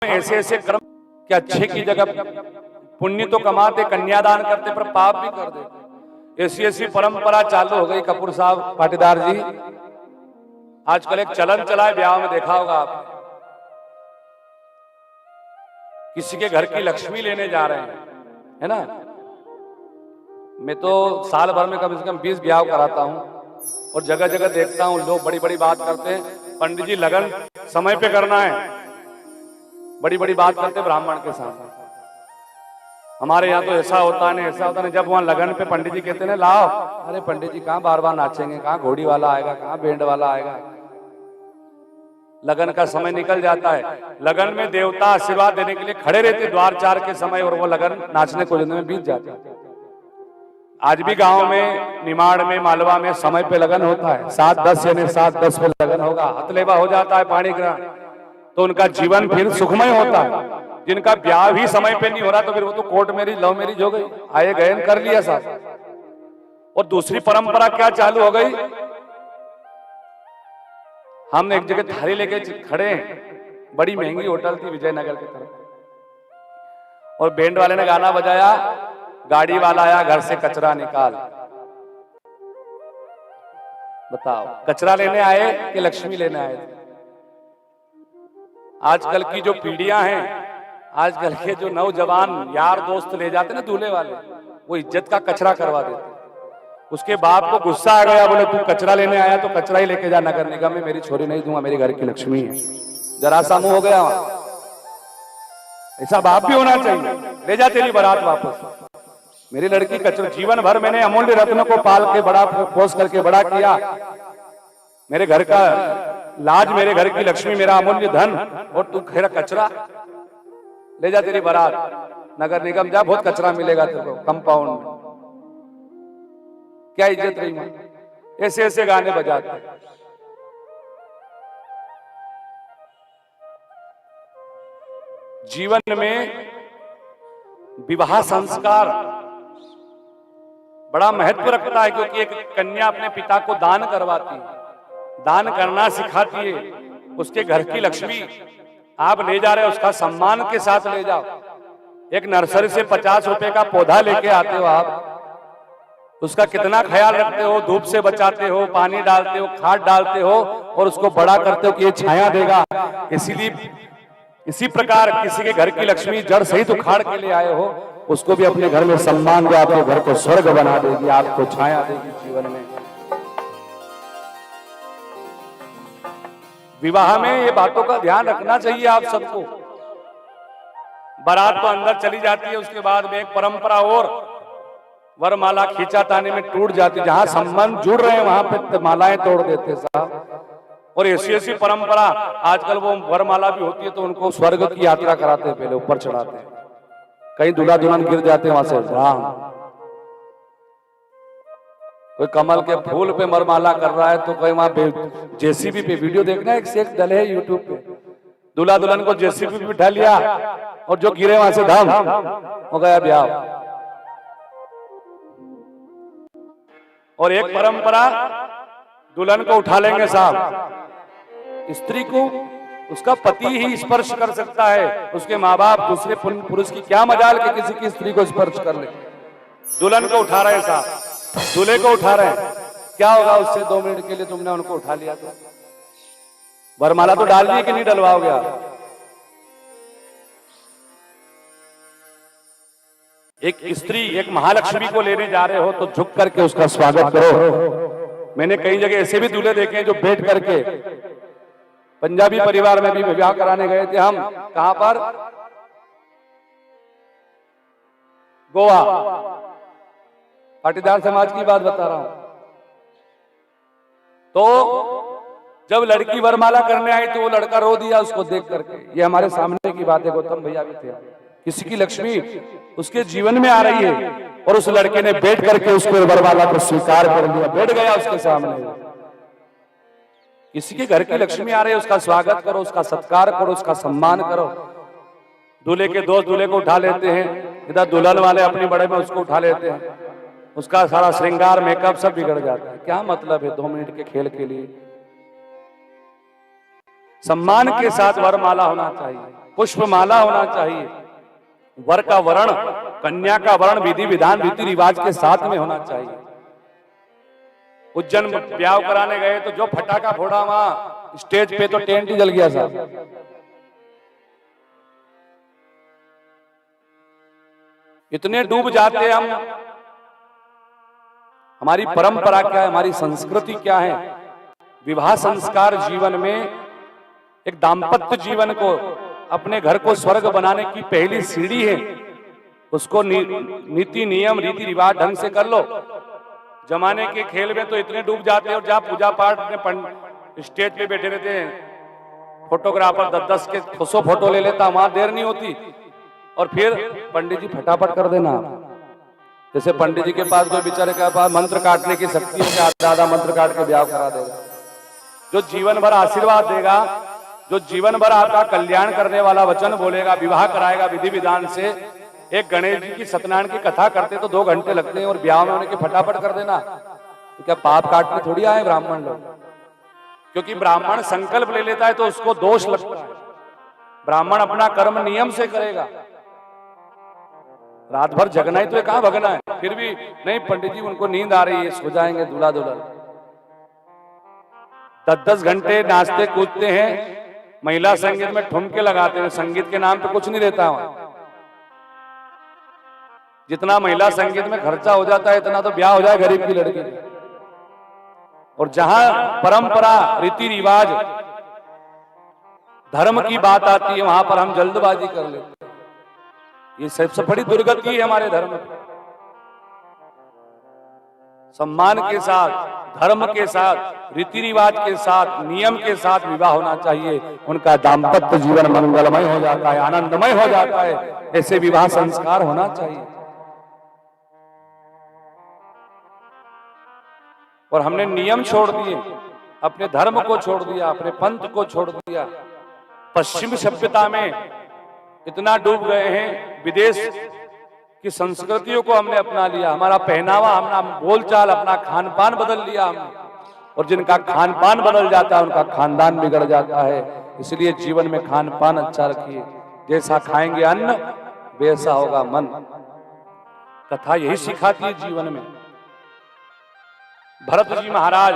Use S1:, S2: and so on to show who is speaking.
S1: ऐसे ऐसे कर्म कि अच्छे की जगह पुण्य तो कमाते, कन्यादान करते, पर पाप भी कर देते। ऐसी ऐसी परंपरा चालू हो गई। कपूर साहब पाटीदार जी, आजकल एक चलन चला है, ब्याह में देखा होगा आप, किसी के घर की लक्ष्मी लेने जा रहे हैं, है ना। मैं तो साल भर में कम से कम 20 ब्याह कराता हूं और जगह जगह देखता हूं लोग बड़ी बड़ी बात करते हैं, पंडित जी लगन समय पे करना है, बड़ी बड़ी बात करते हैं ब्राह्मण के साथ। हमारे यहाँ तो ऐसा होता नहीं, ऐसा होता नहीं। जब वहां लगन पे पंडित जी कहते हैं लाओ, अरे पंडित जी कहाँ बार बार नाचेंगे, कहाँ घोड़ी वाला आएगा, कहाँ बैंड वाला आएगा। लगन का समय निकल जाता है। लगन में देवता आशीर्वाद देने के लिए खड़े रहते द्वार 4 के समय, और वो लगन नाचने को में बीत जाता है। आज भी गांव में, निमाड़ में, मालवा में समय पे लगन होता है। 7-10 यानी 7-10 पे लगन होगा, हथलेवा हो जाता है, पाणी ग्रहण, तो उनका जीवन फिर सुखमय होता है। जिनका ब्याह भी समय पे नहीं हो रहा तो फिर वो तो कोर्ट मैरिज, लव मैरिज हो गई, आए गए कर लिया साहब। और दूसरी परंपरा क्या चालू हो गई, हमने एक जगह थाली लेके खड़े हैं, बड़ी महंगी होटल थी विजयनगर की तरफ, और बैंड वाले ने गाना बजाया, गाड़ी वाला आया घर से कचरा निकाल। बताओ, कचरा लेने आए कि लक्ष्मी लेने आए थे। आजकल की जो पीढ़ियां हैं, आजकल के जो नौजवान यार दोस्त ले जाते ना दूल्हे वाले, वो इज्जत का कचरा करवा देते। उसके बाप को गुस्सा आ गया, बोले तू कचरा लेने आया तो कचरा ही लेके जा, नगर निगम में मेरी छोरी नहीं दूंगा, मेरी घर की लक्ष्मी है। जरा सा मुंह हो गया वहां। ऐसा बाप भी होना चाहिए, ले जा तेरी बारात वापस। मेरी लड़की कचरा, जीवन भर मैंने अमूल्य रत्न को पाल के बड़ा, पोस करके बड़ा किया, मेरे घर का लाज, मेरे घर की लक्ष्मी, मेरा अमूल्य धन, और तू घेरा कचरा, ले जा तेरी बारात नगर निगम जा, बहुत कचरा मिलेगा तेरे को कंपाउंड में। क्या इज्जत रही मां। ऐसे ऐसे गाने बजाते हैं। जीवन में विवाह संस्कार बड़ा महत्व रखता है, क्योंकि एक कन्या अपने पिता को दान करवाती है, दान करना सिखाती है। उसके घर की लक्ष्मी आप ले जा रहे हो, उसका सम्मान के साथ ले जाओ। एक नर्सरी से 50 रुपए का पौधा लेके आते हो आप, उसका कितना ख्याल रखते हो, धूप से बचाते हो, पानी डालते हो, खाद डालते हो, और उसको बड़ा करते हो कि ये छाया देगा। इसीलिए इसी प्रकार किसी के घर की लक्ष्मी जड़ सहित उखाड़ के ले आए हो, उसको भी अपने घर में सम्मान दो, आपके घर को स्वर्ग बना देगी, आपको छाया देगी जीवन में। विवाह में ये बातों का ध्यान रखना चाहिए आप सबको। बारात तो अंदर चली जाती है, उसके बाद में एक परंपरा और, वरमाला खींचा ताने में टूट जाती। जहां संबंध जुड़ रहे हैं वहां पे मालाएं तोड़ देते साहब। और ऐसी ऐसी परंपरा, आजकल वो वरमाला भी होती है तो उनको स्वर्ग की यात्रा कराते हैं, पहले ऊपर चढ़ाते हैं, कहीं दूल्हा दुल्हन गिर जाते हैं वहां से राम। कोई कमल के फूल पे वरमाला कर रहा है तो कोई वहां जेसीबी पे, वीडियो देखना एक से एक दल है यूट्यूब पे, दूल्हा दुल्हन को जेसीबी पे बिठा लिया और जो गिरे वहां से धम हो गया ब्याह। और एक परंपरा, दुल्हन को उठा लेंगे साहब, स्त्री को उसका पति ही स्पर्श कर सकता है, उसके माँ बाप दूसरे पुरुष की क्या मजाल के किसी की स्त्री को स्पर्श कर ले। दुल्हन को उठा रहे हैं साहब, दूल्हे को उठा रहे हैं, क्या होगा उससे 2 मिनट के लिए तुमने उनको उठा लिया तो? वरमाला तो डाल दी कि नहीं डलवाओगे आप? एक स्त्री, एक महालक्ष्मी को लेने जा रहे हो तो झुक करके उसका स्वागत करो। मैंने कई जगह ऐसे भी दूल्हे देखे हैं जो बैठ करके, पंजाबी परिवार में भी विवाह कराने गए थे हम, कहां पर, गोवा, पाटीदार समाज की बात बता रहा हूं। तो जब लड़की वरमाला करने आई तो वो लड़का रो दिया उसको देख करके। ये हमारे सामने की बात है, गौतम भैया भी थे। किसी की लक्ष्मी उसके जीवन में आ रही है और उस लड़के ने बैठ करके उसको वरमाला को स्वीकार कर लिया, बैठ गया उसके सामने। किसी के घर की लक्ष्मी आ रही है, उसका स्वागत करो, उसका सत्कार करो, उसका सम्मान करो। दूल्हे के दोस्त दूल्हे को उठा लेते हैं, इधर दुल्हन वाले अपनी बड़े में उसको उठा लेते हैं, उसका सारा श्रृंगार मेकअप सब बिगड़ जाता है। क्या मतलब है 2 मिनट के खेल के लिए? सम्मान के साथ वरमाला होना चाहिए। पुष्पमाला होना चाहिए, वर का वर्ण, कन्या का वर्ण विधि विधान रीति रिवाज के साथ में होना चाहिए। उज्जैन ब्याह कराने गए तो जो फटाका फोड़ा वहां स्टेज पे तो टेंट ही जल गया साहब। इतने डूब जाते हम। हमारी परंपरा क्या है, हमारी संस्कृति क्या है? विवाह संस्कार जीवन में एक दाम्पत्य जीवन को, अपने घर को स्वर्ग बनाने की पहली सीढ़ी है। उसको नीति नियम रीति रिवाज ढंग से कर लो। जमाने के खेल में तो इतने डूब जाते हैं, और जहां पूजा पाठ में स्टेज पे बैठे रहते हैं, फोटोग्राफर 10-10 के 100 फोटो ले लेता, वहां देर नहीं होती। और फिर पंडित जी फटाफट कर देना। जैसे पंडित जी के पास कोई बेचारे के पास मंत्र काटने की शक्ति है, आधा मंत्र काट के ब्याह करा देगा। जो जीवन भर आशीर्वाद देगा, जो जीवन भर आपका कल्याण करने वाला वचन बोलेगा, विवाह कराएगा विधि विधान से। एक गणेश जी की सत्यनारायण की कथा करते तो 2 घंटे लगते हैं, और ब्याह में होने के फटाफट कर देना। तो क्या पाप काटने थोड़ी आए ब्राह्मण लोग? क्योंकि ब्राह्मण संकल्प ले लेता है तो उसको दोष लगता है। ब्राह्मण अपना कर्म नियम से करेगा। रात भर जगना ही तो है, कहां भगना है? फिर भी नहीं पंडित जी उनको नींद आ रही है, सो जाएंगे दूल्हा दुल्हन। 10-10 घंटे नाचते कूदते हैं, महिला संगीत में ठुमके लगाते हैं। संगीत के नाम पे कुछ नहीं रहता वहां। जितना महिला संगीत में खर्चा हो जाता है, इतना तो ब्याह हो जाए गरीब की लड़की। और जहां परंपरा रीति रिवाज धर्म की बात आती है, वहां पर हम जल्दबाजी कर लेते हैं। ये सबसे बड़ी दुर्गति है हमारे धर्म में। सम्मान के साथ, धर्म के साथ, रीति रिवाज के साथ, नियम के साथ विवाह होना चाहिए। उनका दाम्पत्य जीवन मंगलमय हो जाता है, आनंदमय हो जाता है। ऐसे विवाह संस्कार होना चाहिए। और हमने नियम छोड़ दिए, अपने धर्म को छोड़ दिया, अपने पंथ को छोड़ दिया। पश्चिमी सभ्यता में इतना डूब गए हैं, विदेश की संस्कृतियों को हमने अपना लिया। हमारा पहनावा, अपना बोलचाल, अपना खान पान बदल लिया हमने। और जिनका खान पान बदल जाता है उनका खानदान बिगड़ जाता है। इसलिए जीवन में खान पान अच्छा रखिए। जैसा खाएंगे अन्न वैसा होगा मन। कथा यही सिखाती है जीवन में। भरत जी महाराज